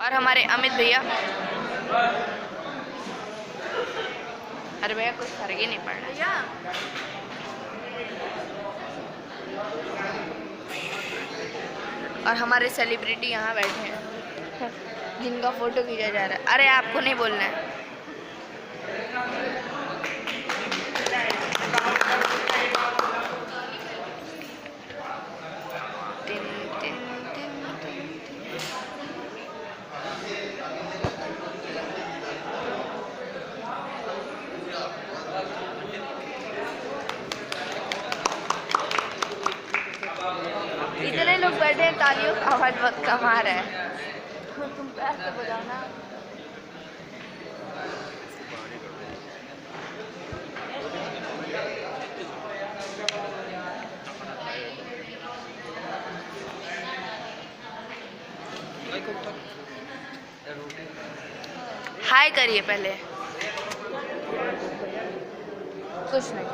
और हमारे अमित भैया। अरे भैया कुछ फर्क ही नहीं पड़ रहा। और हमारे सेलिब्रिटी यहाँ बैठे हैं जिनका फोटो खींचा जा रहा है। अरे आपको नहीं बोलना है। इतने लोग बैठे हैं, तालियों का आवाज बहुत कम आ रहा है। तुम ऐसे बजाओ ना। हाय करिए पहले। कुछ नहीं।